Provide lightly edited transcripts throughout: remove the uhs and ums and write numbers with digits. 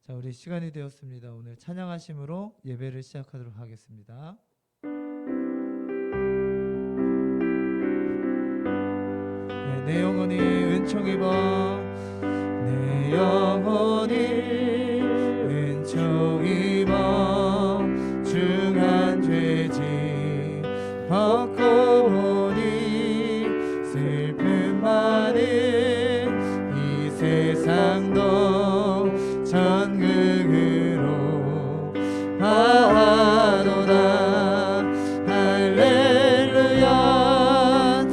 자, 우리 시간이 되었습니다. 오늘 찬양하심으로 예배를 시작하도록 하겠습니다. 내 영혼이 은총 입어, 내 영혼이 은총 입어 중한 죄짐 벗고 보니 슬픔 많은 이 세상도 전극으로 하도다. 할렐루야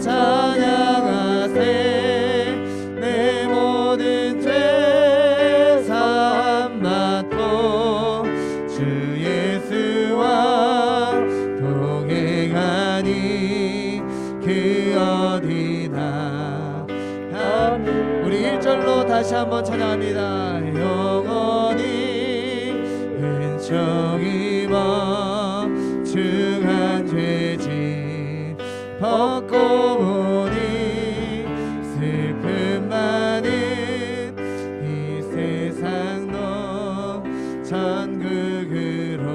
찬양하세. 내 모든 죄 사함 받고 주 예수와 동행하니 그 어디나. 우리 1절로 다시 한번 찬양합니다. 영원히 은총 입어 중한 죄짐 벗고 보니 슬픔 많은 이 세상도 전극으로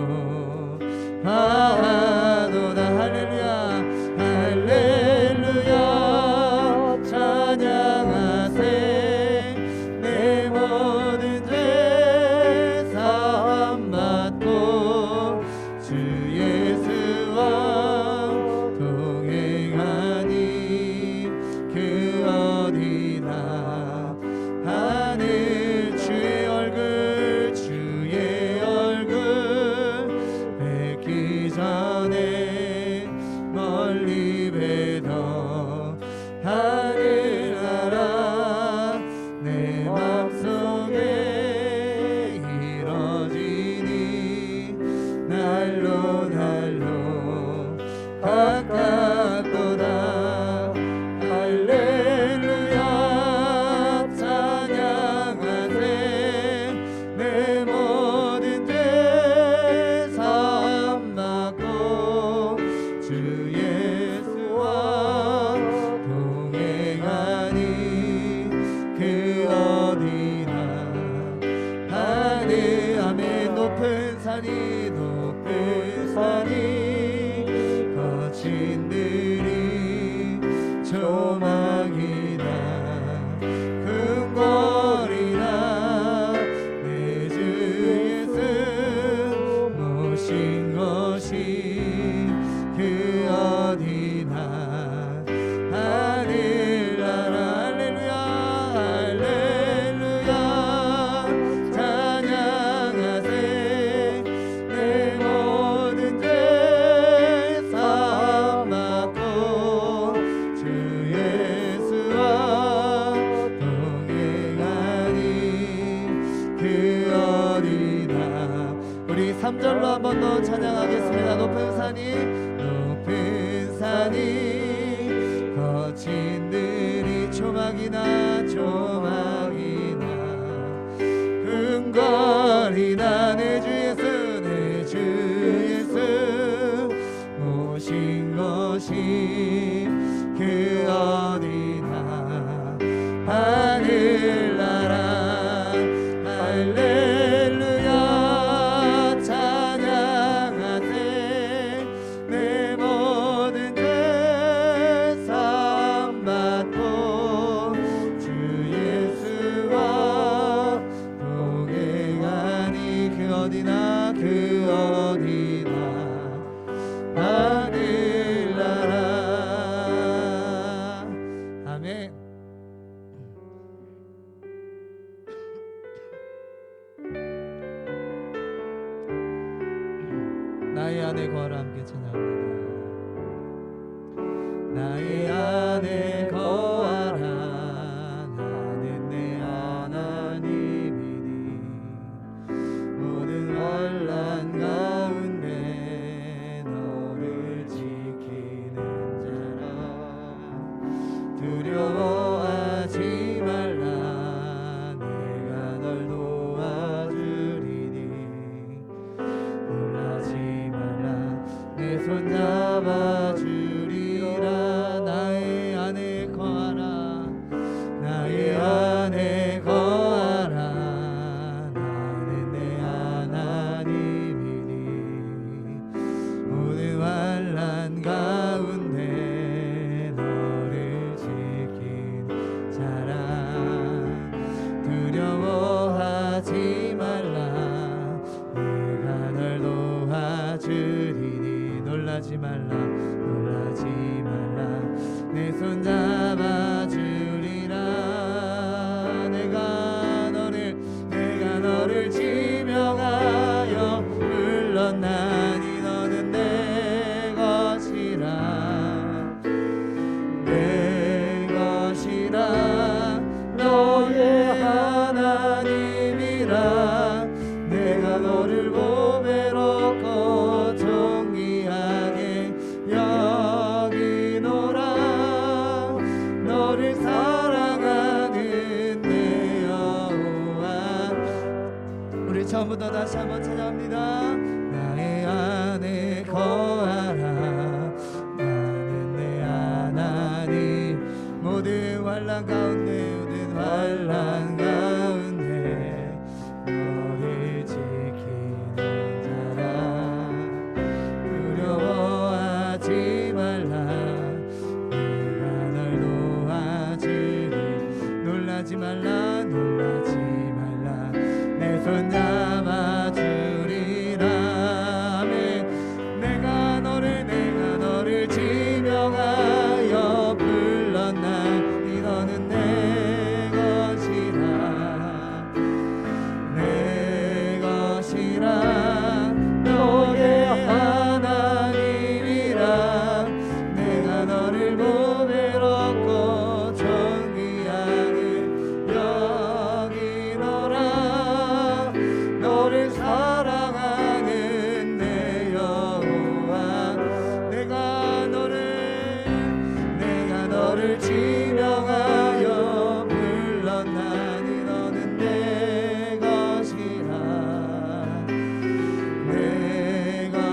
하도다. 할렐루야 할렐루야 찬양하세. 내 모든 죄 사함 받고 주 예수와 동행하니 그 어디나. 하늘 주의 얼굴 뵙기 전에 멀리 뵈도 하늘나라 내 맘속에 이뤄지니 날로 가깝도다. 할렐루야 찬양하세. 내 모든 죄 사함 받고 주 예수와 동행하니 그 어디나. 하늘 아멘. 높은 산이 거친 들이 조망이다. 근거리나 내 주 예수 모신 것이 그 어디나. 하늘나라 할렐루야 할렐루야 찬양하세. 내 모든 죄 사함 받고 주 예수와 동행하니 그 어디나. 우리 3절로 한 번 더 찬양하겠습니다. 높은 산이 거친 들이 조망이나 근거리나 내 주 예수 모신 것이 그 어디나. 하늘나라 할렐루야 찬양하세. 내 모든 죄 사함 받고 주 예수와 동행하니 그 어디나 하늘나라. 아멘. 나의 안에 거하라 함께 찬양합니다. 나의 안에 거하라. 나는 내 하나님이니 모든 환난 가운데 너를 지키는 자라. 두려워하지 말라. 내가 널 도와주리니 놀라지 말라. 내 손 잡아 말라 놀라지 말라 내 손 잡아주리라 내가 너를 지명하여 불렀나니 너는 내 것이라 내 것이라 너의 하나님이라 내가 너를 보배롭고 존귀하게 여기노라 너를 사랑하는 내 여호와 우리 처음부터 다시 한번 찬양합니다. 나의 안에 거하라 나는 내 하나님 모든 환난 가운데 모든 환난 가운데 너를 지키는 자라 두려워하지 말라 내가 널 도와주리 놀라지 말라 내 손 잡아주리라 아멘 내가 너를 지명하여 불렀나니 너는 내 것이라 너의 하나님이라 내가 너를 보배롭고 존귀하게 여기노라 너를 사랑하는 내 여호와 내가 너를 지명하여 불렀나니 너는 내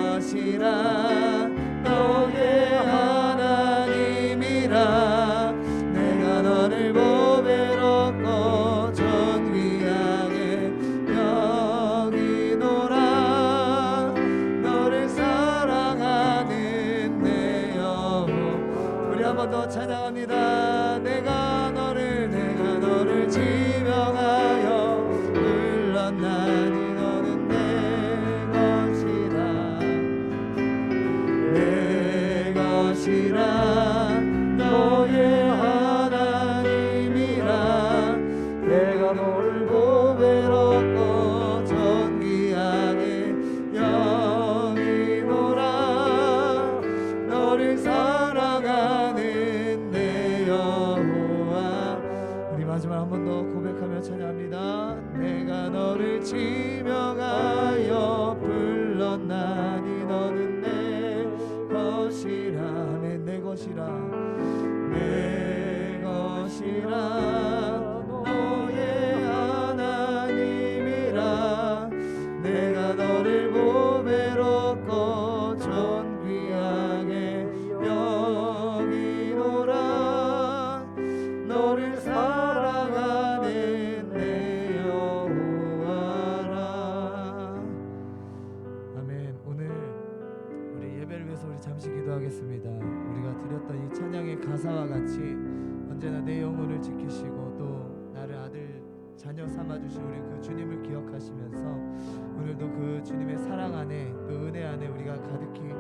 것이라 너의 하나님이라 내가 너를 보배롭고 존귀하게 여기노라 너를 사랑하는 내 여호와 우리 한 번 더 찬양합니다. 내가 너를 지명하여 불렀나니 너는 내 것이라 너의 하나님이라 내가 너를 보배롭고 존귀하게 여기노라 너를 사랑하는 내 여호와 우리 마지막 한 번 더 고백하며 찬양합니다. 내가 너를 지명하여 불렀나니 너는 내 것이라 내 것이라 너의 하나님이라 내가 너를 보배롭고 존귀하게 여기노라 너를 사랑하는 내 여호와라 아멘. 오늘 우리 예배를 위해서 우리 잠시 기도하겠습니다. 우리가 드렸던 이 찬양의 가사와 같이 언제나 내 영혼을 지키시고 또 나를 아들 자녀 삼아주신 우리 그 주님을 기억하시면서 오늘도 그 주님의 사랑 안에 또 은혜 안에 우리가 가득히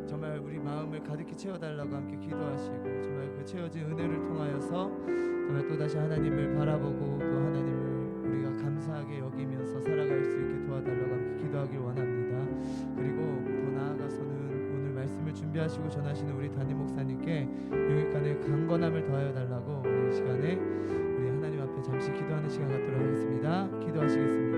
정말 우리 마음을 가득히 채워달라고 함께 기도하시고 정말 그 채워진 은혜를 통하여서 정말 또다시 하나님을 바라보고 또 하나님을 우리가 감사하게 여기면서 살아갈 수 있게 도와달라고 함께 기도하길 원합니다. 그리고 더 나아가서는 오늘 말씀을 준비하시고 전하시는 우리 담임 목사님께 영육간의 강건함을 더하여 달라고 오늘 이 시간에 우리 하나님 앞에 잠시 기도하는 시간 갖도록 하겠습니다. 기도하시겠습니다.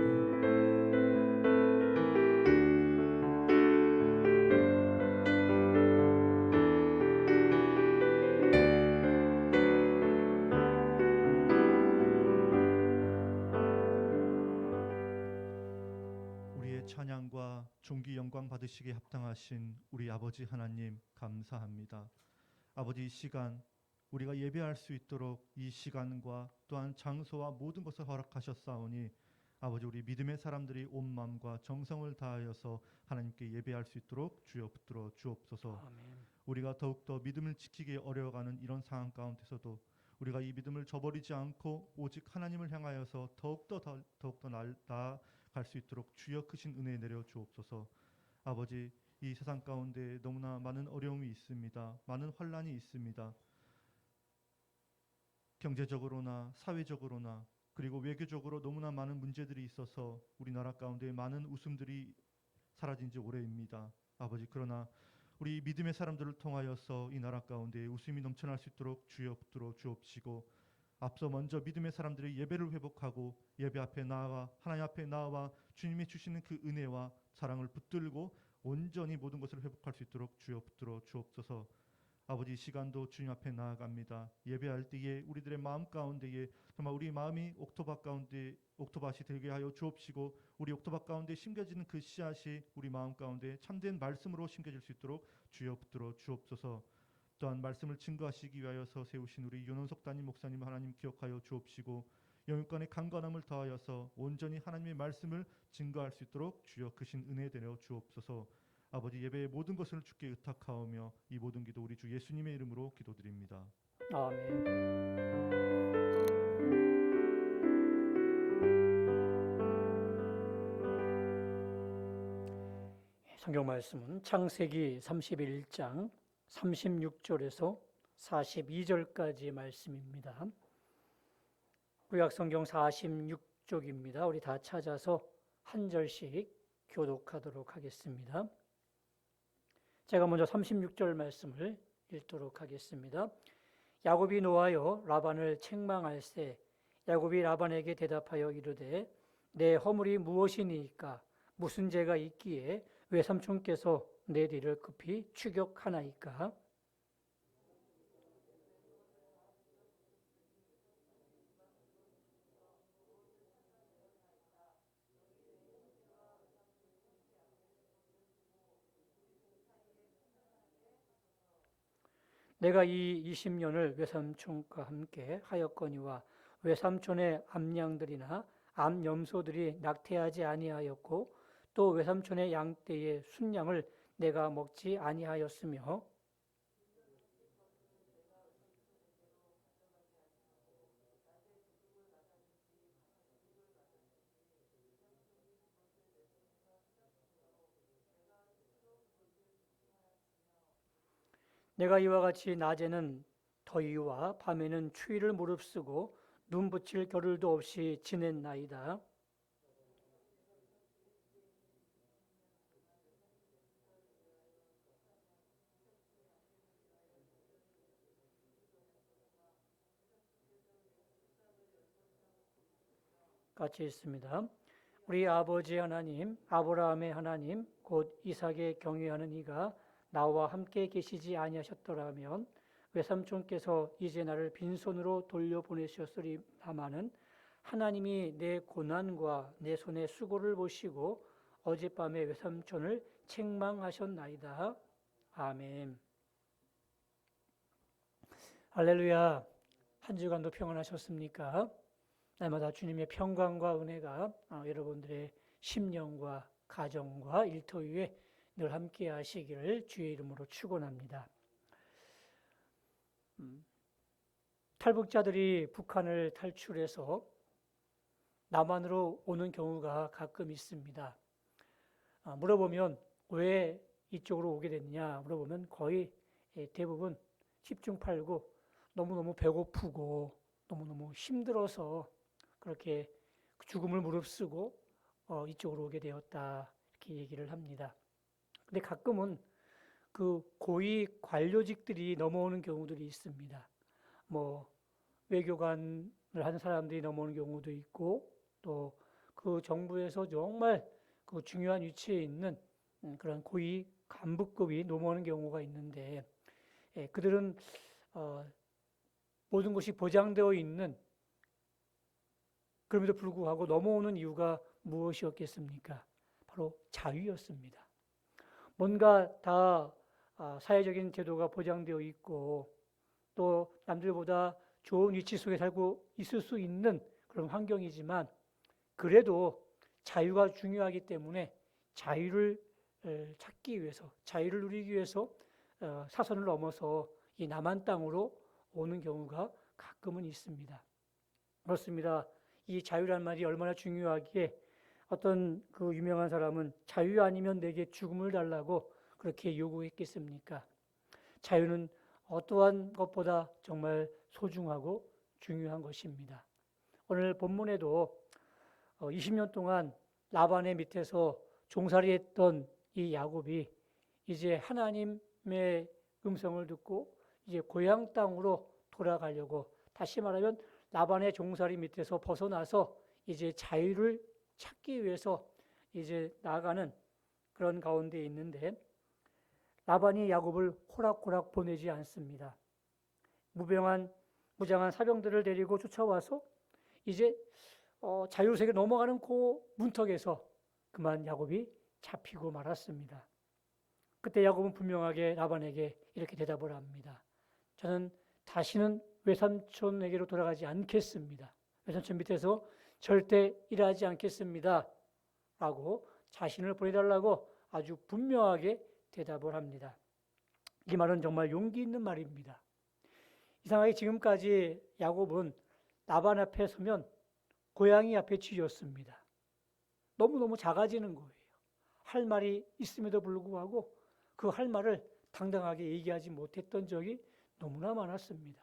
찬양과 존귀 영광 받으시기에 합당하신 우리 아버지 하나님 감사합니다. 아버지 이 시간 우리가 예배할 수 있도록 이 시간과 또한 장소와 모든 것을 허락하셨사오니 아버지 우리 믿음의 사람들이 온 마음과 정성을 다하여서 하나님께 예배할 수 있도록 주여 붙들어 주옵소서. 아멘. 우리가 더욱더 믿음을 지키기 어려워가는 이런 상황 가운데서도 우리가 이 믿음을 저버리지 않고 오직 하나님을 향하여서 더욱더 나아갈 수 있도록 주여 크신 은혜 내려 주옵소서. 아버지 이 세상 가운데 너무나 많은 어려움이 있습니다. 많은 환란이 있습니다. 경제적으로나 사회적으로나 그리고 외교적으로 너무나 많은 문제들이 있어서 우리나라 가운데 많은 웃음들이 사라진 지 오래입니다. 아버지, 그러나 우리 믿음의 사람들을 통하여서 이 나라 가운데 웃음이 넘쳐날 수 있도록 주여 붙들어 주옵시고, 앞서 먼저 믿음의 사람들의 예배를 회복하고 예배 앞에 나와 하나님 앞에 나와 주님이 주시는 그 은혜와 사랑을 붙들고 온전히 모든 것을 회복할 수 있도록 주여 붙들어 주옵소서. 아버지, 이 시간도 주님 앞에 나아갑니다. 예배할 때에 우리들의 마음 가운데에 정말 우리 마음이 옥토밭 가운데 옥토밭이 되게 하여 주옵시고, 우리 옥토밭 가운데 심겨지는 그 씨앗이 우리 마음 가운데 참된 말씀으로 심겨질 수 있도록 주여 붙들어 주옵소서. 또한 말씀을 증거하시기 위하여서 세우신 우리 윤원석 담임 목사님 하나님 기억하여 주옵시고, 영육간의 강건함을 더하여서 온전히 하나님의 말씀을 증거할 수 있도록 주여 크신 은혜 되려 주옵소서. 아버지, 예배의 모든 것을 주께 의탁하오며 이 모든 기도 우리 주 예수님의 이름으로 기도드립니다. 아멘. 성경 말씀은 창세기 31장 36절에서 42절까지의 말씀입니다. 구약 성경 46쪽입니다. 우리 다 찾아서 한 절씩 교독하도록 하겠습니다. 제가 먼저 36절 말씀을 읽도록 하겠습니다. 야곱이 노하여 라반을 책망할세 야곱이 라반에게 대답하여 이르되 내 허물이 무엇이니이까 무슨 죄가 있기에 외삼촌께서 내 뒤를 급히 추격하나이까. 내가 이 20년을 외삼촌과 함께 하였거니와 외삼촌의 암양들이나 암염소들이 낙태하지 아니하였고 또 외삼촌의 양떼의 순양을 내가 먹지 아니하였으며 내가 이와 같이 낮에는 더위와 밤에는 추위를 무릅쓰고 눈 붙일 겨를도 없이 지냈나이다. 같이 있습니다. 우리 아버지 하나님, 아브라함의 하나님, 곧 이삭의 경외하는 이가 나와 함께 계시지 아니하셨더라면 외삼촌께서 이제 나를 빈손으로 돌려보내셨으리다마는 하나님이 내 고난과 내 손의 수고를 보시고 어젯밤에 외삼촌을 책망하셨나이다. 아멘. 할렐루야. 한 주간도 평안하셨습니까? 날마다 주님의 평강과 은혜가 여러분들의 심령과 가정과 일터 위에 늘 함께 하시기를 주의 이름으로 축원합니다. 탈북자들이 북한을 탈출해서 남한으로 오는 경우가 가끔 있습니다. 물어보면 왜 이쪽으로 오게 됐냐 물어보면 거의 대부분 10중 8구 너무너무 배고프고 너무너무 힘들어서 그렇게 죽음을 무릅쓰고 이쪽으로 오게 되었다 이렇게 얘기를 합니다. 근데 가끔은 그 고위 관료직들이 넘어오는 경우들이 있습니다. 뭐 외교관을 하는 사람들이 넘어오는 경우도 있고 또 그 정부에서 정말 그 중요한 위치에 있는 그런 고위 간부급이 넘어오는 경우가 있는데 그들은 모든 것이 보장되어 있는 그럼에도 불구하고 넘어오는 이유가 무엇이었겠습니까? 바로 자유였습니다. 뭔가 다 사회적인 제도가 보장되어 있고 또 남들보다 좋은 위치 속에 살고 있을 수 있는 그런 환경이지만 그래도 자유가 중요하기 때문에 자유를 찾기 위해서 자유를 누리기 위해서 사선을 넘어서 이 남한 땅으로 오는 경우가 가끔은 있습니다. 그렇습니다. 이 자유란 말이 얼마나 중요하기에 어떤 그 유명한 사람은 자유 아니면 내게 죽음을 달라고 그렇게 요구했겠습니까? 자유는 어떠한 것보다 정말 소중하고 중요한 것입니다. 오늘 본문에도 20년 동안 라반의 밑에서 종살이했던 이 야곱이 이제 하나님의 음성을 듣고 이제 고향 땅으로 돌아가려고, 다시 말하면 라반의 종살이 밑에서 벗어나서 이제 자유를 찾기 위해서 이제 나아가는 그런 가운데 있는데, 라반이 야곱을 호락호락 보내지 않습니다. 무장한 사병들을 데리고 쫓아와서 이제 자유세계 넘어가는 그 문턱에서 그만 야곱이 잡히고 말았습니다. 그때 야곱은 분명하게 라반에게 이렇게 대답을 합니다. 저는 다시는 외삼촌에게로 돌아가지 않겠습니다. 외삼촌 밑에서 절대 일하지 않겠습니다. 라고 자신을 보내달라고 아주 분명하게 대답을 합니다. 이 말은 정말 용기 있는 말입니다. 이상하게 지금까지 야곱은 라반 앞에 서면 고양이 앞에 쥐였습니다. 너무너무 작아지는 거예요. 할 말이 있음에도 불구하고 그 할 말을 당당하게 얘기하지 못했던 적이 너무나 많았습니다.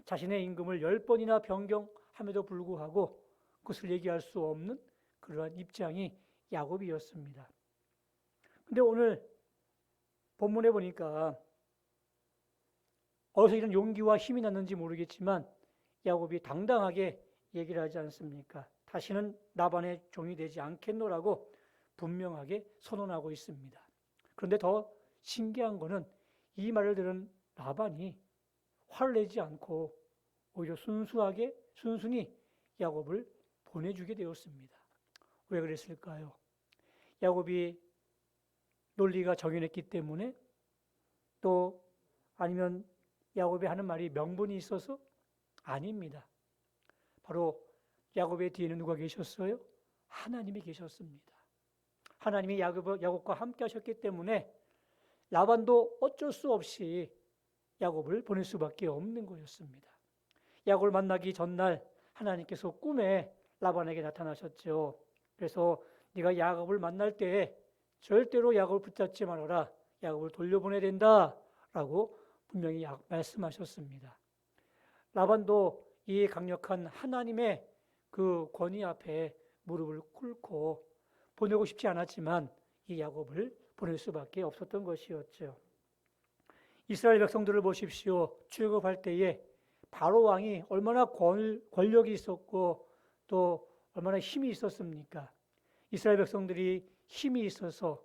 자신의 임금을 10번이나 변경함에도 불구하고 그것을 얘기할 수 없는 그러한 입장이 야곱이었습니다. 근데 오늘 본문에 보니까 어디서 이런 용기와 힘이 났는지 모르겠지만 야곱이 당당하게 얘기를 하지 않습니까? 다시는 라반의 종이 되지 않겠노라고 분명하게 선언하고 있습니다. 그런데 더 신기한 거는 이 말을 들은 라반이 화를 내지 않고 오히려 순순히 야곱을 보내주게 되었습니다. 왜 그랬을까요? 야곱이 논리가 정연했기 때문에, 또 아니면 야곱이 하는 말이 명분이 있어서? 아닙니다. 바로 야곱의 뒤에는 누가 계셨어요? 하나님이 계셨습니다. 하나님이 야곱과 함께 하셨기 때문에 라반도 어쩔 수 없이 야곱을 보낼 수밖에 없는 거였습니다. 야곱을 만나기 전날 하나님께서 꿈에 라반에게 나타나셨죠. 그래서 네가 야곱을 만날 때에 절대로 야곱을 붙잡지 말아라. 야곱을 돌려보내야 된다라고 분명히 말씀하셨습니다. 라반도 이 강력한 하나님의 그 권위 앞에 무릎을 꿇고 보내고 싶지 않았지만 이 야곱을 보낼 수밖에 없었던 것이었죠. 이스라엘 백성들을 보십시오. 출애굽할 때에 바로 왕이 얼마나 권력이 있었고 또 얼마나 힘이 있었습니까? 이스라엘 백성들이 힘이 있어서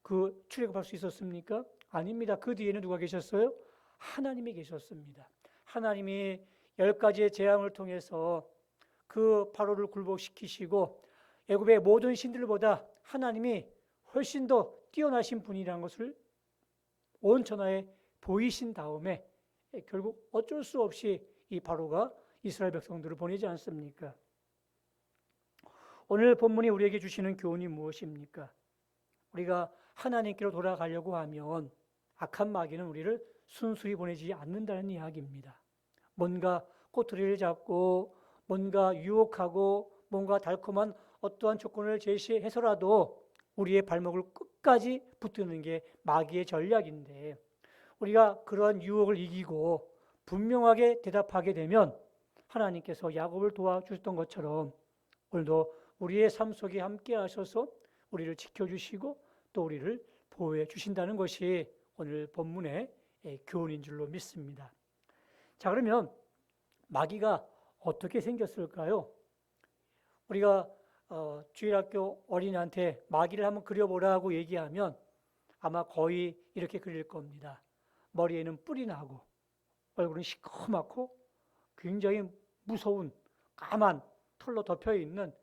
그 출애굽할 수 있었습니까? 아닙니다. 그 뒤에는 누가 계셨어요? 하나님이 계셨습니다. 하나님이 10가지의 재앙을 통해서 그 바로를 굴복시키시고 애굽의 모든 신들보다 하나님이 훨씬 더 뛰어나신 분이라는 것을 온 천하에 보이신 다음에 결국 어쩔 수 없이 이 바로가 이스라엘 백성들을 보내지 않습니까? 오늘 본문이 우리에게 주시는 교훈이 무엇입니까? 우리가 하나님께로 돌아가려고 하면 악한 마귀는 우리를 순수히 보내지 않는다는 이야기입니다. 뭔가 꼬투리를 잡고 뭔가 유혹하고 뭔가 달콤한 어떠한 조건을 제시해서라도 우리의 발목을 끝까지 붙드는 게 마귀의 전략인데, 우리가 그러한 유혹을 이기고 분명하게 대답하게 되면 하나님께서 야곱을 도와주셨던 것처럼 오늘도 우리의 삶 속에 함께 하셔서 우리를 지켜주시고 또 우리를 보호해 주신다는 것이 오늘 본문의 교훈인 줄로 믿습니다. 자, 그러면 마귀가 어떻게 생겼을까요? 우리가 주일학교 어린이한테 마귀를 한번 그려보라고 얘기하면 아마 거의 이렇게 그릴 겁니다. 머리에는 뿔이 나고 얼굴은 시커멓고 굉장히 무서운 까만 털로 덮여 있는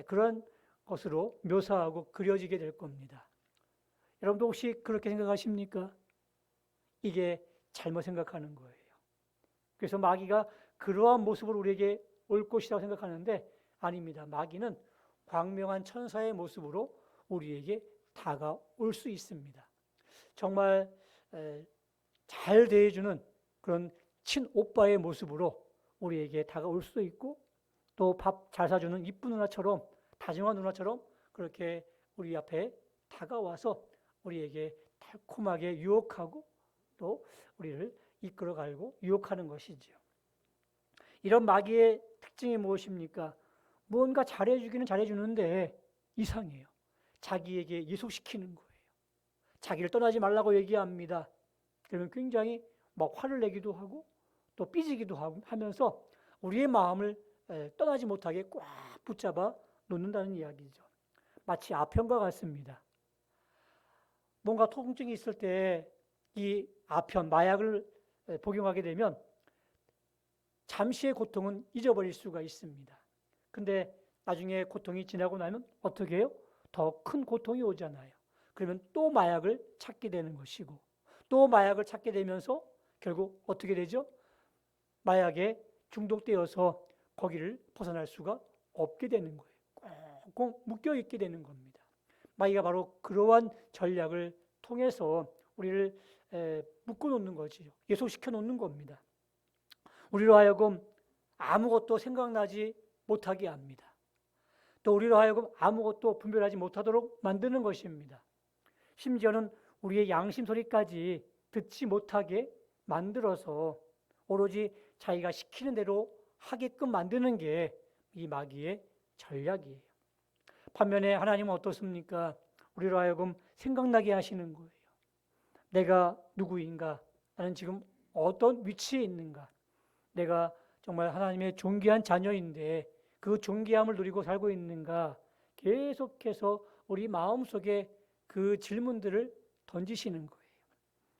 그런 것으로 묘사하고 그려지게 될 겁니다. 여러분도 혹시 그렇게 생각하십니까? 이게 잘못 생각하는 거예요. 그래서 마귀가 그러한 모습으로 우리에게 올 것이라고 생각하는데 아닙니다. 마귀는 광명한 천사의 모습으로 우리에게 다가올 수 있습니다. 정말 잘 대해주는 그런 친오빠의 모습으로 우리에게 다가올 수도 있고, 또 밥 잘 사주는 이쁜 누나처럼, 다정한 누나처럼 그렇게 우리 앞에 다가와서 우리에게 달콤하게 유혹하고 또 우리를 이끌어가고 유혹하는 것이지요. 이런 마귀의 특징이 무엇입니까? 무언가 잘해주기는 잘해주는데 이상해요. 자기에게 예속시키는 거예요. 자기를 떠나지 말라고 얘기합니다. 그러면 굉장히 막 화를 내기도 하고 또 삐지기도 하면서 우리의 마음을 떠나지 못하게 꽉 붙잡아 놓는다는 이야기죠. 마치 아편과 같습니다. 뭔가 통증이 있을 때 이 아편, 마약을 복용하게 되면 잠시의 고통은 잊어버릴 수가 있습니다. 근데 나중에 고통이 지나고 나면 어떻게 해요? 더 큰 고통이 오잖아요. 그러면 또 마약을 찾게 되는 것이고 또 마약을 찾게 되면서 결국 어떻게 되죠? 마약에 중독되어서 거기를 벗어날 수가 없게 되는 거예요. 꼭 묶여 있게 되는 겁니다. 마귀가 바로 그러한 전략을 통해서 우리를 묶어 놓는 거지요. 예속시켜 놓는 겁니다. 우리로 하여금 아무것도 생각나지 못하게 합니다. 또 우리로 하여금 아무것도 분별하지 못하도록 만드는 것입니다. 심지어는 우리의 양심 소리까지 듣지 못하게 만들어서 오로지 자기가 시키는 대로 하게끔 만드는 게 이 마귀의 전략이에요. 반면에 하나님은 어떻습니까? 우리로 하여금 생각나게 하시는 거예요. 내가 누구인가? 나는 지금 어떤 위치에 있는가? 내가 정말 하나님의 존귀한 자녀인데 그 존귀함을 누리고 살고 있는가? 계속해서 우리 마음속에 그 질문들을 던지시는 거예요.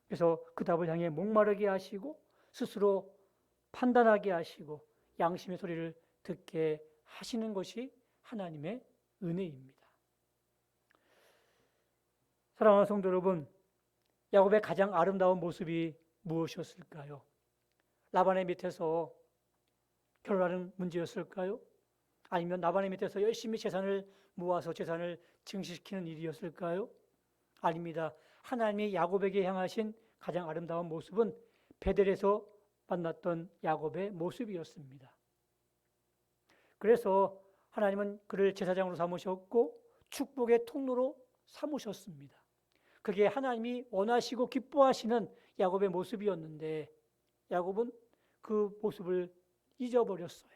그래서 그 답을 향해 목마르게 하시고 스스로 판단하게 하시고 양심의 소리를 듣게 하시는 것이 하나님의 은혜입니다. 사랑하는 성도 여러분, 야곱의 가장 아름다운 모습이 무엇이었을까요? 라반의 밑에서 결혼하는 문제였을까요? 아니면 라반의 밑에서 열심히 재산을 모아서 재산을 증식시키는 일이었을까요? 아닙니다. 하나님이 야곱에게 향하신 가장 아름다운 모습은 베델에서 만났던 야곱의 모습이었습니다. 그래서 하나님은 그를 제사장으로 삼으셨고 축복의 통로로 삼으셨습니다. 그게 하나님이 원하시고 기뻐하시는 야곱의 모습이었는데 야곱은 그 모습을 잊어버렸어요.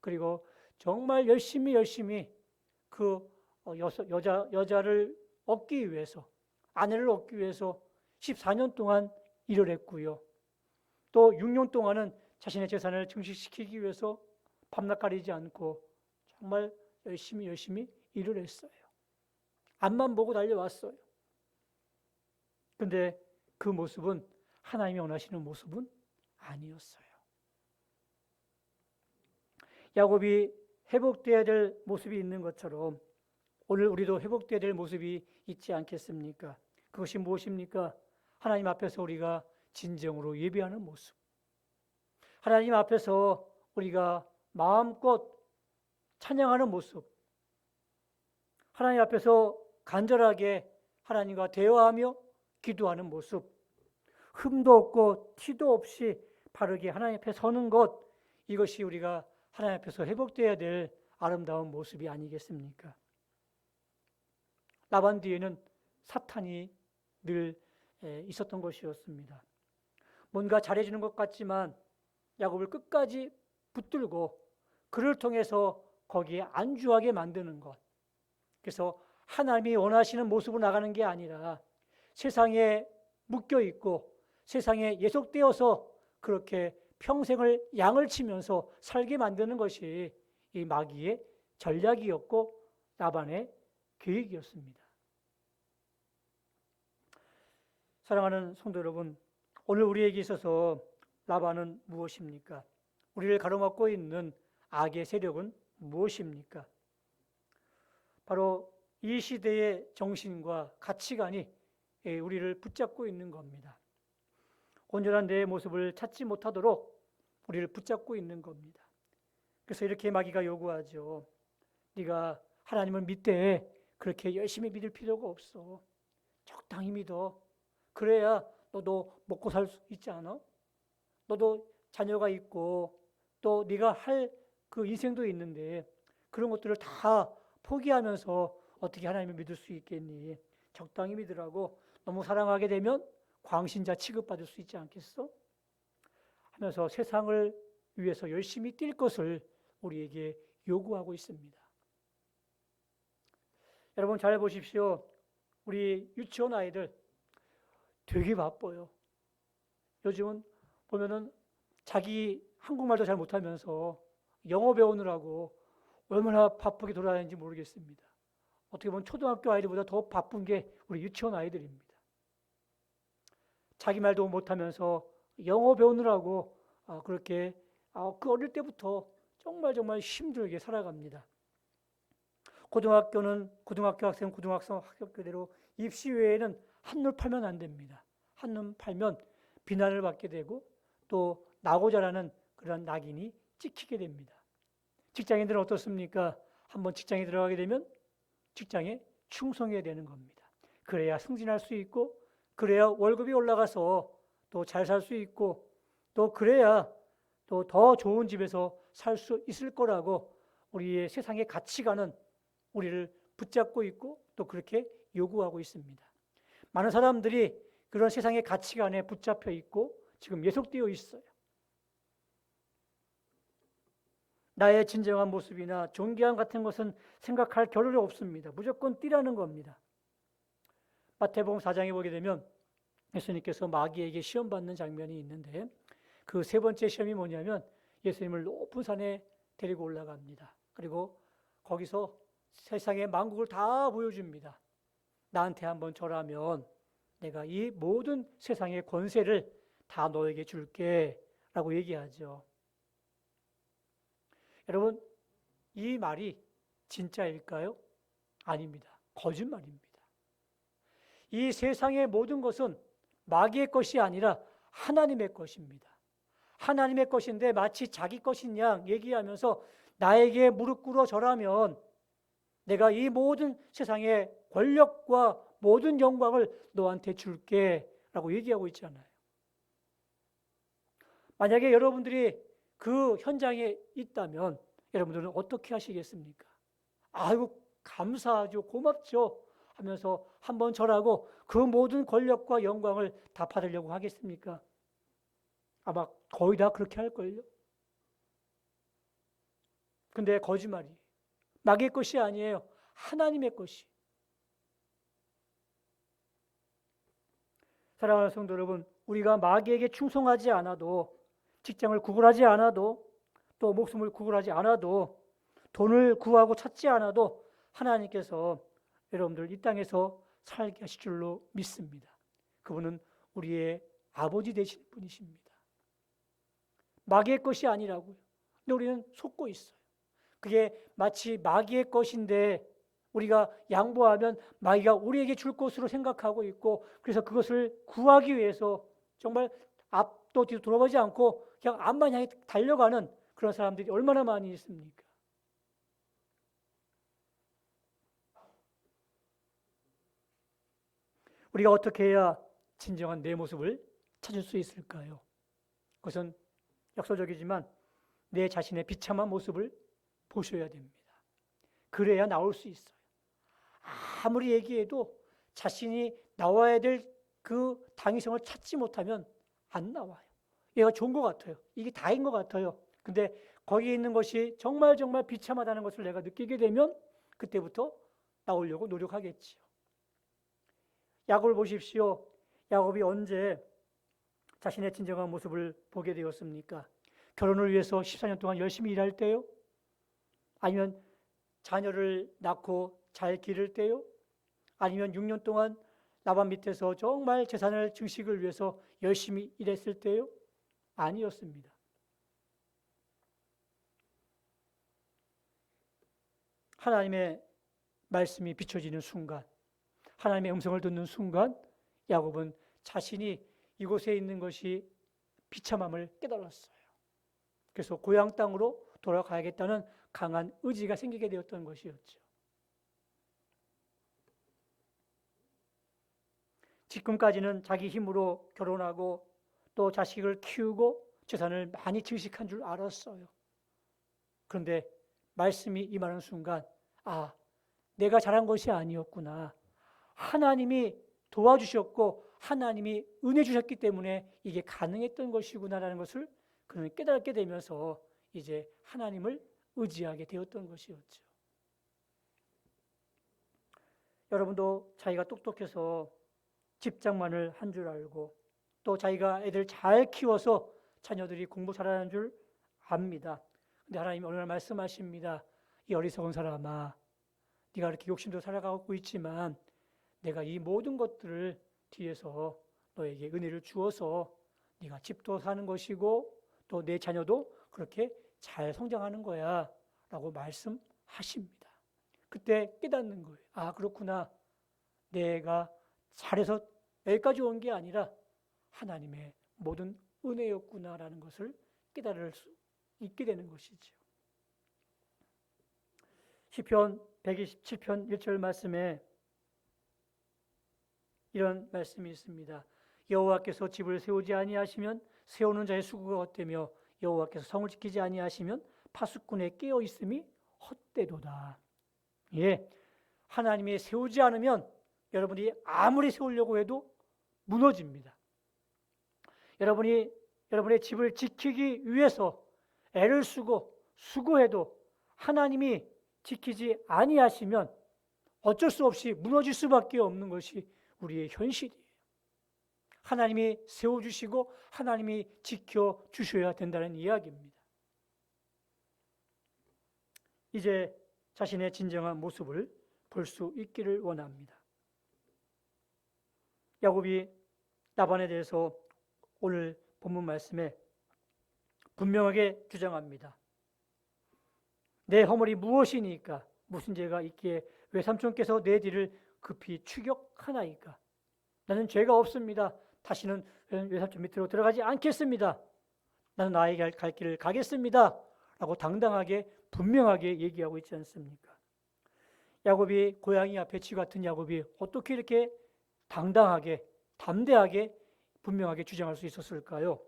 그리고 정말 열심히 그 여자를 얻기 위해서, 아내를 얻기 위해서 14년 동안 일을 했고요. 또 6년 동안은 자신의 재산을 증식시키기 위해서 밤낮 가리지 않고 정말 열심히 일을 했어요. 앞만 보고 달려왔어요. 근데 그 모습은 하나님이 원하시는 모습은 아니었어요. 야곱이 회복되어야 될 모습이 있는 것처럼 오늘 우리도 회복되어야 될 모습이 있지 않겠습니까? 그것이 무엇입니까? 하나님 앞에서 우리가 진정으로 예배하는 모습. 하나님 앞에서 우리가 마음껏 찬양하는 모습. 하나님 앞에서 간절하게 하나님과 대화하며 기도하는 모습. 흠도 없고 티도 없이 바르게 하나님 앞에 서는 것. 이것이 우리가 하나님 앞에서 회복되어야 될 아름다운 모습이 아니겠습니까? 라반 뒤에는 사탄이 늘 있었던 것이었습니다. 뭔가 잘해주는 것 같지만 야곱을 끝까지 붙들고 그를 통해서 거기에 안주하게 만드는 것. 그래서 하나님이 원하시는 모습으로 나가는 게 아니라 세상에 묶여 있고 세상에 예속되어서 그렇게 평생을 양을 치면서 살게 만드는 것이 이 마귀의 전략이었고 라반의 계획이었습니다. 사랑하는 성도 여러분, 오늘 우리에게 있어서 라반은 무엇입니까? 우리를 가로막고 있는 악의 세력은 무엇입니까? 바로 이 시대의 정신과 가치관이 우리를 붙잡고 있는 겁니다. 온전한 내 모습을 찾지 못하도록 우리를 붙잡고 있는 겁니다. 그래서 이렇게 마귀가 요구하죠. 네가 하나님을 믿되 그렇게 열심히 믿을 필요가 없어. 적당히 믿어. 그래야 너도 먹고 살 수 있지 않아? 너도 자녀가 있고 또 네가 할 그 인생도 있는데 그런 것들을 다 포기하면서 어떻게 하나님을 믿을 수 있겠니? 적당히 믿으라고 너무 사랑하게 되면 광신자 취급받을 수 있지 않겠어? 하면서 세상을 위해서 열심히 뛸 것을 우리에게 요구하고 있습니다. 여러분 잘 보십시오. 우리 유치원 아이들 되게 바빠요. 요즘은 보면은 자기 한국말도 잘 못하면서 영어 배우느라고 얼마나 바쁘게 돌아다니는지 모르겠습니다. 어떻게 보면 초등학교 아이들보다 더 바쁜 게 우리 유치원 아이들입니다. 자기 말도 못하면서 영어 배우느라고 그렇게 그 어릴 때부터 정말 힘들게 살아갑니다. 고등학교는 고등학교 학생 학교대로 입시 외에는 한눈 팔면 안 됩니다. 한눈 팔면 비난을 받게 되고 또 나고자 하는 그런 낙인이 찍히게 됩니다. 직장인들은 어떻습니까? 한번 직장에 들어가게 되면 직장에 충성해야 되는 겁니다. 그래야 승진할 수 있고 그래야 월급이 올라가서 또 잘 살 수 있고 또 그래야 또 더 좋은 집에서 살 수 있을 거라고 우리의 세상의 가치관은 우리를 붙잡고 있고 또 그렇게 요구하고 있습니다. 많은 사람들이 그런 세상의 가치관에 붙잡혀 있고 지금 예속되어 있어요. 나의 진정한 모습이나 존귀함 같은 것은 생각할 겨를이 없습니다. 무조건 뛰라는 겁니다. 마태복음 4장에 보게 되면 예수님께서 마귀에게 시험 받는 장면이 있는데 그 세 번째 시험이 뭐냐면 예수님을 높은 산에 데리고 올라갑니다. 그리고 거기서 세상의 만국을 다 보여줍니다. 나한테 한번 절하면 내가 이 모든 세상의 권세를 다 너에게 줄게 라고 얘기하죠. 여러분, 이 말이 진짜일까요? 아닙니다. 거짓말입니다. 이 세상의 모든 것은 마귀의 것이 아니라 하나님의 것입니다. 하나님의 것인데 마치 자기 것인 양 얘기하면서 나에게 무릎 꿇어 절하면 내가 이 모든 세상의 권력과 모든 영광을 너한테 줄게 라고 얘기하고 있잖아요. 만약에 여러분들이 그 현장에 있다면 여러분들은 어떻게 하시겠습니까? 아이고 감사하죠, 고맙죠 하면서 한번 절하고 그 모든 권력과 영광을 다 받으려고 하겠습니까? 아마 거의 다 그렇게 할걸요. 근데 거짓말이 마귀의 것이 아니에요. 하나님의 것이. 사랑하는 성도 여러분, 우리가 마귀에게 충성하지 않아도 직장을 구걸하지 않아도 또 목숨을 구걸하지 않아도 돈을 구하고 찾지 않아도 하나님께서 여러분들 이 땅에서 살게 하실 줄로 믿습니다. 그분은 우리의 아버지 되신 분이십니다. 마귀의 것이 아니라고요. 근데 우리는 속고 있어요. 그게 마치 마귀의 것인데 우리가 양보하면 마귀가 우리에게 줄 것으로 생각하고 있고 그래서 그것을 구하기 위해서 정말 앞도 뒤도 돌아보지 않고 그냥 앞만 향해 달려가는 그런 사람들이 얼마나 많이 있습니까? 우리가 어떻게 해야 진정한 내 모습을 찾을 수 있을까요? 그것은 역설적이지만 내 자신의 비참한 모습을 보셔야 됩니다. 그래야 나올 수 있어요. 아무리 얘기해도 자신이 나와야 될 그 당위성을 찾지 못하면 안 나와요. 얘가 좋은 것 같아요. 이게 다인 것 같아요. 근데 거기에 있는 것이 정말 비참하다는 것을 내가 느끼게 되면 그때부터 나오려고 노력하겠지요. 야곱을 보십시오. 야곱이 언제 자신의 진정한 모습을 보게 되었습니까? 결혼을 위해서 14년 동안 열심히 일할 때요? 아니면 자녀를 낳고 잘 기를 때요? 아니면 6년 동안 라반 밑에서 정말 재산을 증식을 위해서 열심히 일했을 때요? 아니었습니다. 하나님의 말씀이 비춰지는 순간, 하나님의 음성을 듣는 순간 야곱은 자신이 이곳에 있는 것이 비참함을 깨달았어요. 그래서 고향 땅으로 돌아가야겠다는 강한 의지가 생기게 되었던 것이었죠. 지금까지는 자기 힘으로 결혼하고 또 자식을 키우고 재산을 많이 증식한 줄 알았어요. 그런데 말씀이 임하는 순간 내가 잘한 것이 아니었구나. 하나님이 도와주셨고 하나님이 은혜 주셨기 때문에 이게 가능했던 것이구나라는 것을 그는 깨닫게 되면서 이제 하나님을 의지하게 되었던 것이었죠. 여러분도 자기가 똑똑해서 집장만을 한 줄 알고 또 자기가 애들 잘 키워서 자녀들이 공부 잘하는 줄 압니다. 근데 하나님이 어느 날 말씀하십니다. 이 어리석은 사람아, 네가 이렇게 욕심도 살아가고 있지만 내가 이 모든 것들을 뒤에서 너에게 은혜를 주어서 네가 집도 사는 것이고 또 내 자녀도 그렇게 잘 성장하는 거야 라고 말씀하십니다. 그때 깨닫는 거예요. 아, 그렇구나. 내가 잘해서 여기까지 온 게 아니라 하나님의 모든 은혜였구나라는 것을 깨달을 수 있게 되는 것이죠. 시편 127편 1절 말씀에 이런 말씀이 있습니다. 여호와께서 집을 세우지 아니하시면 세우는 자의 수고가 헛되며 여호와께서 성을 지키지 아니하시면 파수꾼의 깨어 있음이 헛되도다. 예, 하나님이 세우지 않으면 여러분이 아무리 세우려고 해도 무너집니다. 여러분의 집을 지키기 위해서 애를 쓰고 수고해도 하나님이 지키지 아니하시면 어쩔 수 없이 무너질 수밖에 없는 것이 우리의 현실이에요. 하나님이 세워주시고 하나님이 지켜주셔야 된다는 이야기입니다. 이제 자신의 진정한 모습을 볼 수 있기를 원합니다. 야곱이 라반에 대해서 오늘 본문 말씀에 분명하게 주장합니다. 내 허물이 무엇이니까? 무슨 죄가 있기에 외삼촌께서 내 뒤를 급히 추격하나이까? 나는 죄가 없습니다. 다시는 외삼촌 밑으로 들어가지 않겠습니다. 나는 나의 갈 길을 가겠습니다. 라고 당당하게 분명하게 얘기하고 있지 않습니까? 야곱이 고양이 앞에 쥐 같은 야곱이 어떻게 이렇게 당당하게 담대하게 분명하게 주장할 수 있었을까요?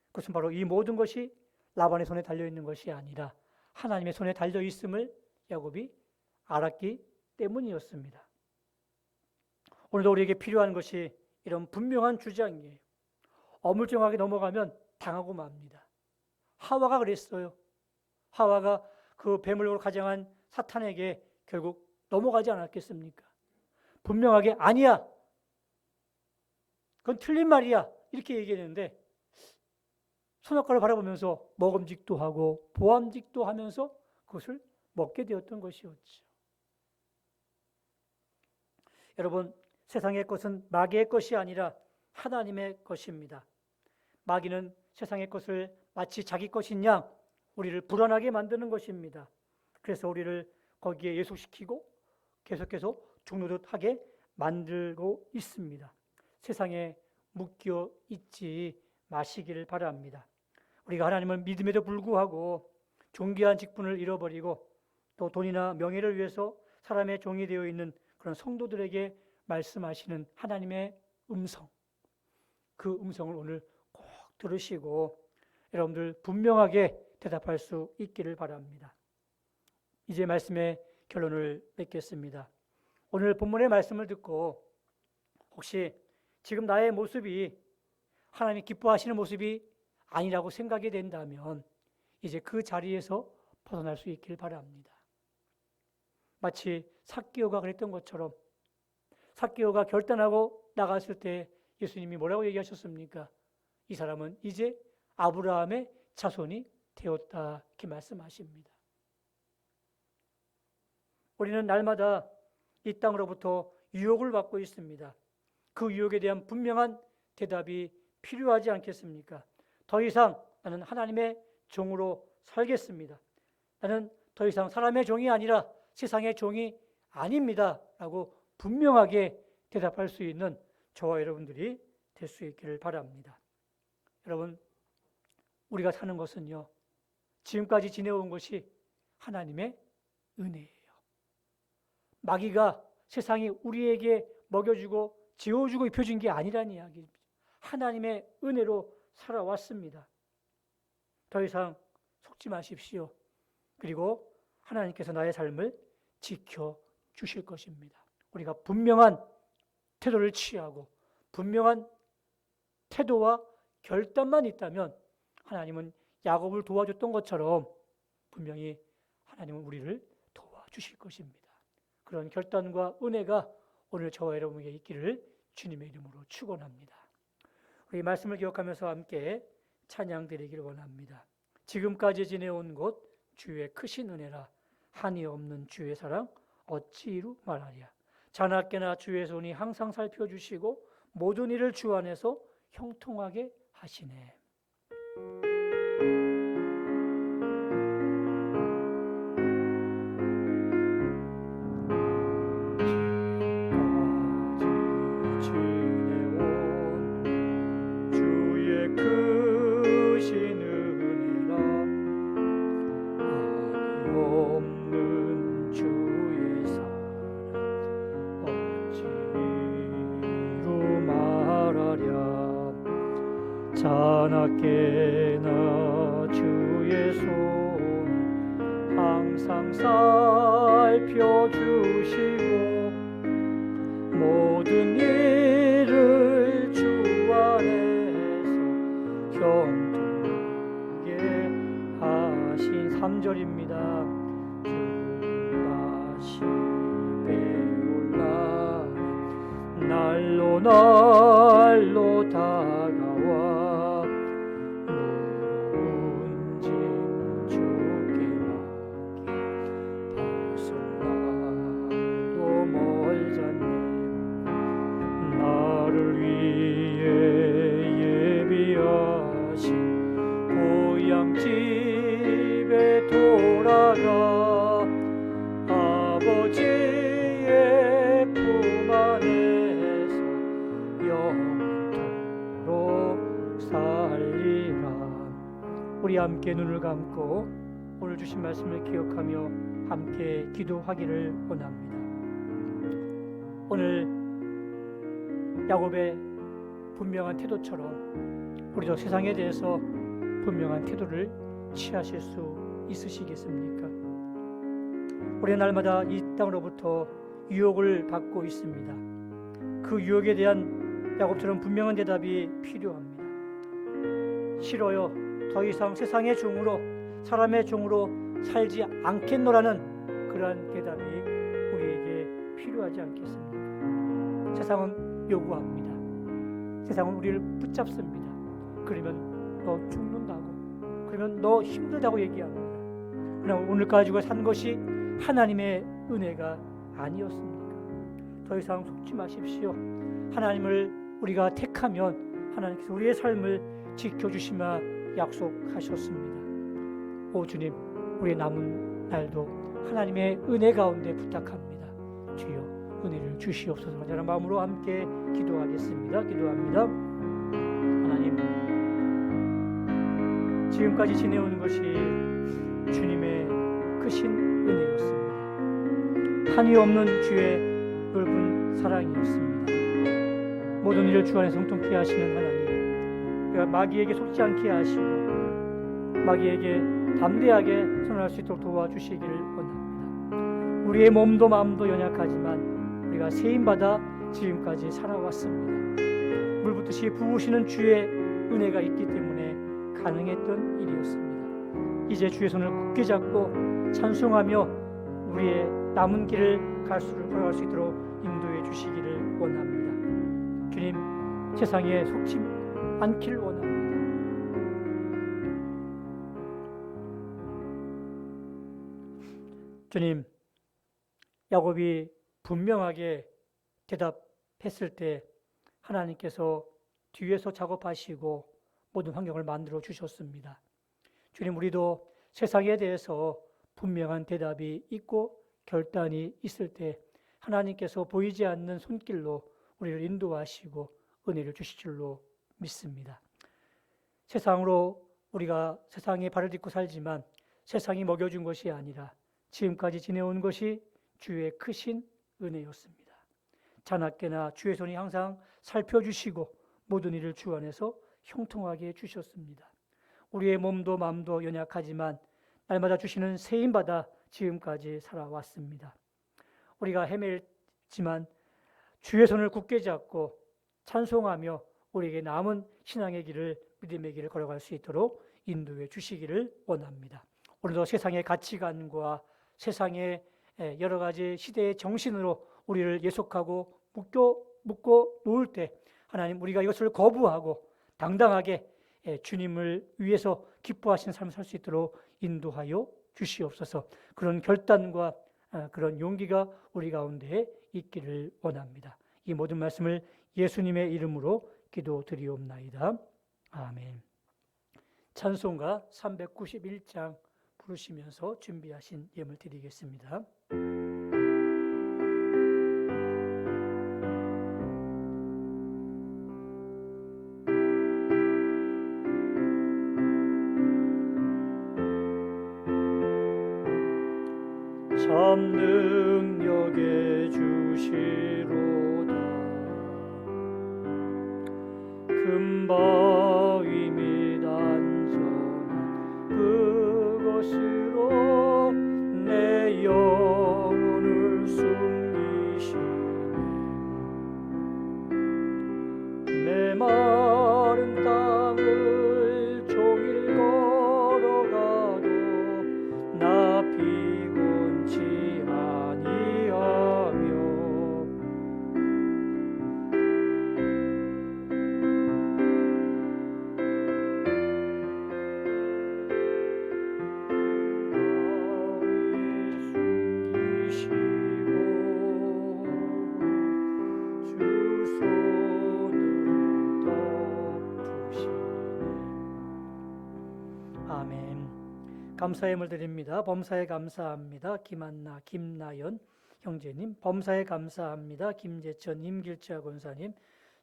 그것은 바로 이 모든 것이 라반의 손에 달려있는 것이 아니라 하나님의 손에 달려있음을 야곱이 알았기 때문이었습니다. 오늘도 우리에게 필요한 것이 이런 분명한 주장이에요. 어물쩡하게 넘어가면 당하고 맙니다. 하와가 그랬어요. 하와가 그 배물로 가장한 사탄에게 결국 넘어가지 않았겠습니까? 분명하게 아니야. 그건 틀린 말이야. 이렇게 얘기했는데 선악과를 바라보면서 먹음직도 하고 보암직도 하면서 그것을 먹게 되었던 것이었죠. 여러분, 세상의 것은 마귀의 것이 아니라 하나님의 것입니다. 마귀는 세상의 것을 마치 자기 것인 양 우리를 불안하게 만드는 것입니다. 그래서 우리를 거기에 예속시키고 계속해서 죽노릇 하게 만들고 있습니다. 세상에 묶여 있지 마시기를 바랍니다. 우리가 하나님을 믿음에도 불구하고 존귀한 직분을 잃어버리고 또 돈이나 명예를 위해서 사람의 종이 되어 있는 그런 성도들에게 말씀하시는 하나님의 음성, 그 음성을 오늘 꼭 들으시고 여러분들 분명하게 대답할 수 있기를 바랍니다. 이제 말씀의 결론을 맺겠습니다. 오늘 본문의 말씀을 듣고 혹시 지금 나의 모습이 하나님이 기뻐하시는 모습이 아니라고 생각이 된다면 이제 그 자리에서 벗어날 수 있길 바랍니다. 마치 삭개오가 그랬던 것처럼 삭개오가 결단하고 나갔을 때 예수님이 뭐라고 얘기하셨습니까? 이 사람은 이제 아브라함의 자손이 되었다 이렇게 말씀하십니다. 우리는 날마다 이 땅으로부터 유혹을 받고 있습니다. 그 유혹에 대한 분명한 대답이 필요하지 않겠습니까? 더 이상 나는 하나님의 종으로 살겠습니다. 나는 더 이상 사람의 종이 아니라 세상의 종이 아닙니다. 라고 분명하게 대답할 수 있는 저와 여러분들이 될 수 있기를 바랍니다. 여러분, 우리가 사는 것은요, 지금까지 지내온 것이 하나님의 은혜예요. 마귀가 세상이 우리에게 먹여주고 지어주고 입혀준 게 아니라는 이야기입니다. 하나님의 은혜로 살아왔습니다. 더 이상 속지 마십시오. 그리고 하나님께서 나의 삶을 지켜주실 것입니다. 우리가 분명한 태도를 취하고 분명한 태도와 결단만 있다면 하나님은 야곱을 도와줬던 것처럼 분명히 하나님은 우리를 도와주실 것입니다. 그런 결단과 은혜가 오늘 저와 여러분에게 있기를 주님의 이름으로 축원합니다. 우리 말씀을 기억하면서 함께 찬양 드리기를 원합니다. 지금까지 지내온 곳 주의 크신 은혜라, 한이 없는 주의 사랑 어찌 이루 말하랴. 자나깨나 주의 손이 항상 살펴주시고 모든 일을 주 안에서 형통하게 하시네. 자나깨나 주의 손이 항상 살펴주시고 모든 일을 주 안에서 형통하게 하신 3절입니다. 다시 배올라 날로 날로 다가와 무거운 짐 주께 맡겨 벌써 나도 멀잖네. 나를 위해 예비하신 고향집에 돌아가 아버지의 품 안에서 영원토록 살리라. 우리 함께 눈을 감고 오늘 주신 말씀을 기억하며 함께 기도하기를 원합니다. 오늘 야곱의 분명한 태도처럼 우리도 세상에 대해서 분명한 태도를 취하실 수 있으시겠습니까? 우리는 날마다 이 땅으로부터 유혹을 받고 있습니다. 그 유혹에 대한 야곱처럼 분명한 대답이 필요합니다. 싫어요. 더 이상 세상의 종으로 사람의 종으로 살지 않겠노라는 그러한 대답이 우리에게 필요하지 않겠습니까? 세상은 요구합니다. 세상은 우리를 붙잡습니다. 그러면 너 죽는다고, 그러면 너 힘들다고 얘기합니다. 그러나 오늘 가지고 산 것이 하나님의 은혜가 아니었습니까? 더 이상 속지 마십시오. 하나님을 우리가 택하면 하나님께서 우리의 삶을 지켜주시마 약속하셨습니다. 오 주님, 우리의 남은 날도 하나님의 은혜 가운데 부탁합니다. 주여 은혜를 주시옵소서. 저는 마음으로 함께 기도하겠습니다. 기도합니다. 하나님, 지금까지 지내온 것이 주님의 크신 은혜였습니다. 한이 없는 주의 넓은 사랑이었습니다. 모든 일을 주 안에서 형통케 하시는 하나님, 우리가 마귀에게 속지 않게 하시고 마귀에게 담대하게 선언할 수 있도록 도와주시기를 원합니다. 우리의 몸도 마음도 연약하지만 우리가 세임받아 지금까지 살아왔습니다. 물붓듯이 부으시는 주의 은혜가 있기 때문에 가능했던 일이었습니다. 이제 주의 손을 굳게 잡고 찬송하며 우리의 남은 길을 걸어갈 수 있도록 인도해 주시기를 원합니다. 주님, 세상에 속지 않기를 원합니다. 주님, 야곱이 분명하게 대답했을 때 하나님께서 뒤에서 작업하시고 모든 환경을 만들어 주셨습니다. 주님, 우리도 세상에 대해서 분명한 대답이 있고 결단이 있을 때 하나님께서 보이지 않는 손길로 우리를 인도하시고 은혜를 주실 줄로 믿습니다. 세상으로 우리가 세상에 발을 딛고 살지만 세상이 먹여준 것이 아니라 지금까지 지내온 것이 주의 크신 은혜였습니다. 자나깨나 주의 손이 항상 살펴주시고 모든 일을 주 안에서 형통하게 해주셨습니다. 우리의 몸도 마음도 연약하지만 날마다 주시는 세임받아 지금까지 살아왔습니다. 우리가 헤맸지만 주의 손을 굳게 잡고 찬송하며 우리에게 남은 신앙의 길을, 믿음의 길을 걸어갈 수 있도록 인도해 주시기를 원합니다. 오늘도 세상의 가치관과 세상의 여러 가지 시대의 정신으로 우리를 예속하고 묶고 놓을 때 하나님, 우리가 이것을 거부하고 당당하게 주님을 위해서 기뻐하시는 삶을 살 수 있도록 인도하여 주시옵소서. 그런 결단과 그런 용기가 우리 가운데 있기를 원합니다. 이 모든 말씀을 예수님의 이름으로 기도드리옵나이다. 아멘. 찬송가 391장 부르시면서 준비하신 예물 드리겠습니다. 참 능력의 주시로다. 금바위 및 안전한 그것으로 내 영혼을 숨기시네. 내 마른 땅을 종일 걸어가도 나 피곤치 아니하며 아멘. 감사의 예물 드립니다. 범사에 감사합니다. 김한나, 김나연 형제님, 범사에 감사합니다. 김재천, 임길자 권사님,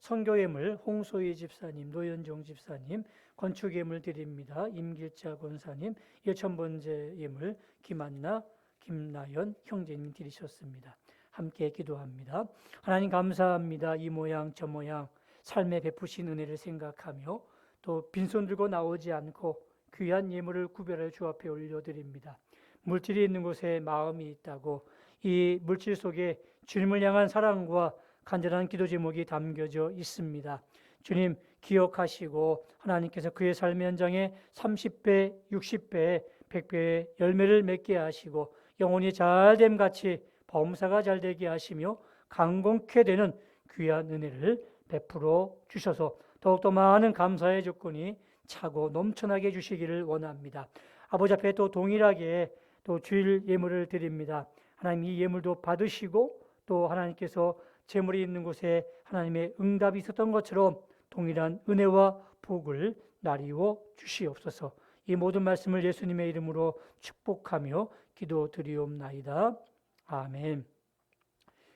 선교예물 홍소희 집사님, 노현종 집사님, 건축예물 드립니다. 임길자 권사님, 일천번제 예물 김한나, 김나연 형제님 드리셨습니다. 함께 기도합니다. 하나님 감사합니다. 이 모양 저 모양 삶에 베푸신 은혜를 생각하며 또 빈손 들고 나오지 않고 귀한 예물을 구별해 주 앞에 올려드립니다. 물질이 있는 곳에 마음이 있다고, 이 물질 속에 주님을 향한 사랑과 간절한 기도 제목이 담겨져 있습니다. 주님 기억하시고 하나님께서 그의 삶의 현장에 30배, 60배, 100배의 열매를 맺게 하시고 영혼이 잘됨 같이 범사가 잘되게 하시며 강건케 되는 귀한 은혜를 베풀어 주셔서 더욱더 많은 감사의 조건이 차고 넘쳐나게 해주시기를 원합니다. 아버지 앞에 또 동일하게 또 주일 예물을 드립니다. 하나님 이 예물도 받으시고 또 하나님께서 재물이 있는 곳에 하나님의 응답이 있었던 것처럼 동일한 은혜와 복을 나리워 주시옵소서. 이 모든 말씀을 예수님의 이름으로 축복하며 기도드리옵나이다. 아멘.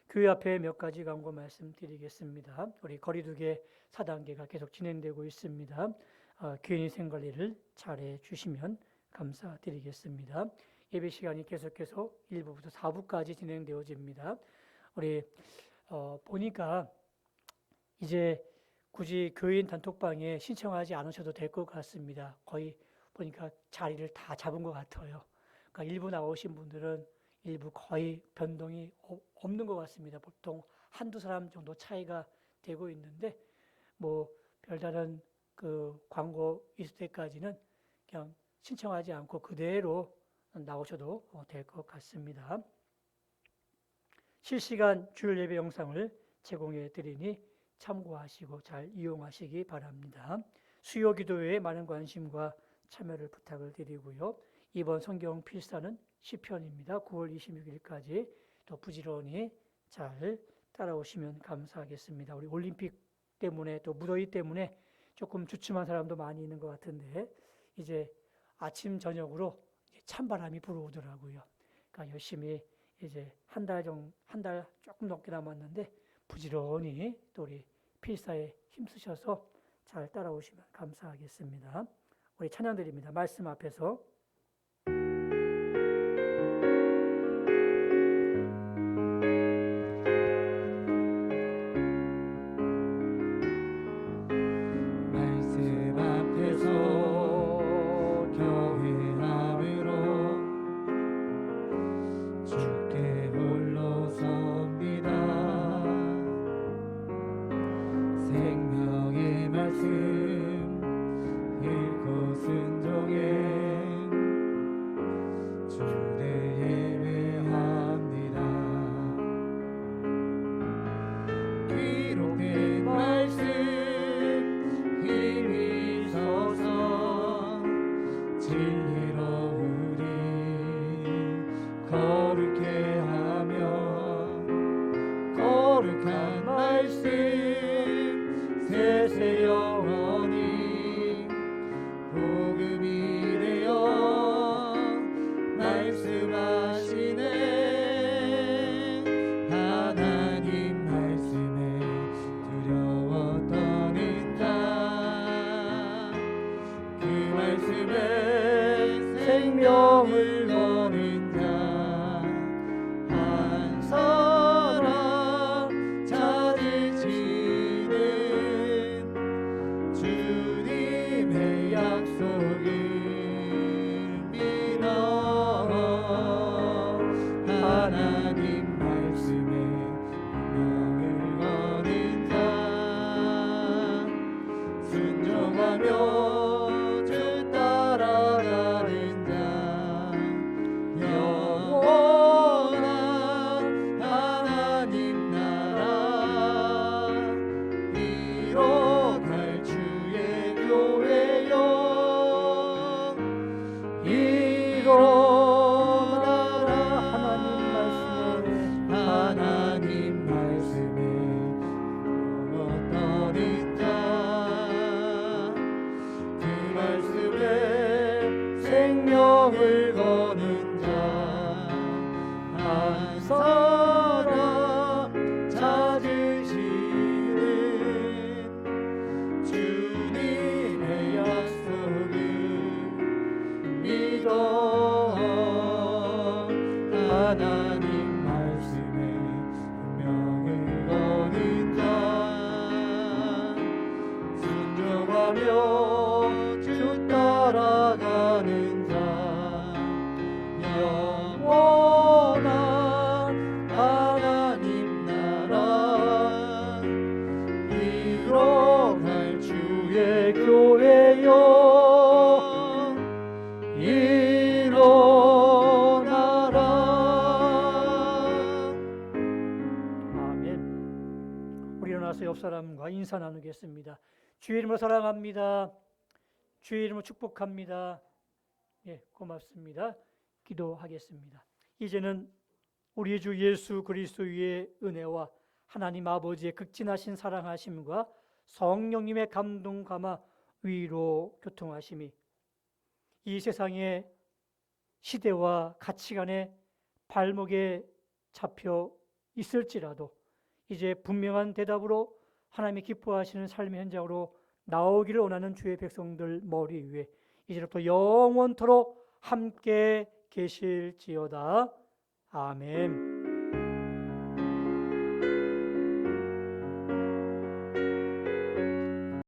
교회 앞에 몇 가지 광고 말씀드리겠습니다. 우리 거리두기 4단계가 계속 진행되고 있습니다. 개인위생 관리를 잘해 주시면 감사드리겠습니다. 예배 시간이 계속해서 1부부터 4부까지 진행되어집니다. 우리 보니까 이제 굳이 교인 단톡방에 신청하지 않으셔도 될 것 같습니다. 거의 보니까 자리를 다 잡은 것 같아요. 그러니까 일부 나오신 분들은 일부 거의 변동이 없는 것 같습니다. 보통 한두 사람 정도 차이가 되고 있는데 뭐 별다른 그 광고 있을 때까지는 그냥 신청하지 않고 그대로 나오셔도 될 것 같습니다. 실시간 주일 예배 영상을 제공해 드리니 참고하시고 잘 이용하시기 바랍니다. 수요 기도회에 많은 관심과 참여를 부탁을 드리고요. 이번 성경 필사는 시편입니다. 9월 26일까지 또 부지런히 잘 따라오시면 감사하겠습니다. 우리 올림픽 때문에 또 무더위 때문에 조금 주춤한 사람도 많이 있는 것 같은데 이제 아침 저녁으로 찬바람이 불어오더라고요. 그러니까 열심히 이제 한 달 조금 넘게 남았는데 부지런히 또 우리 필사에 힘쓰셔서 잘 따라오시면 감사하겠습니다. 우리 찬양드립니다. 말씀 앞에서 말씀 앞에서 경외함으로 주께 홀로 섭니다. 말씀 읽고 순종해 주를 예배합니다. 기록된 말씀 힘이 서서 진리로 우리 거룩해 하며 거룩한 말씀 세세 영원히 복음이 되어 말씀하시네. 하나님 말씀에 두려워 떠는 자 그 말씀에 생명을 거는 자 한 사람 찾으시는 주님의 약속을 믿어 하나님 말씀에 운명을 거는 자 순종하며 주 따라가는 자 영원한 하나님 나라 이뤄갈 주의 교회여 일어나라 하나님 말씀에 떠는 자 그 말씀에 생명을 거는 자 한 사람 찾으시는 주님의 약속을 믿어 하나님 말씀에 운명을 거는 자 순종하며 주 따라가는 자 영원한 하나님 나라 이뤄갈 주의 교회여 일어나라. 아멘. 우리 일어나서 옆 사람과 인사 나누겠습니다. 주의 이름으로 사랑합니다. 주의 이름으로 축복합니다. 예, 고맙습니다. 기도하겠습니다. 이제는 우리 주 예수 그리스도의 은혜와 하나님 아버지의 극진하신 사랑하심과 성령님의 감동 감화 위로 교통하심이 이 세상의 시대와 가치관의 발목에 잡혀 있을지라도 이제 분명한 대답으로 하나님이 기뻐하시는 삶의 현장으로 나오기를 원하는 주의 백성들 머리 위에 이제부터 영원토록 함께 계실지어다. 아멘.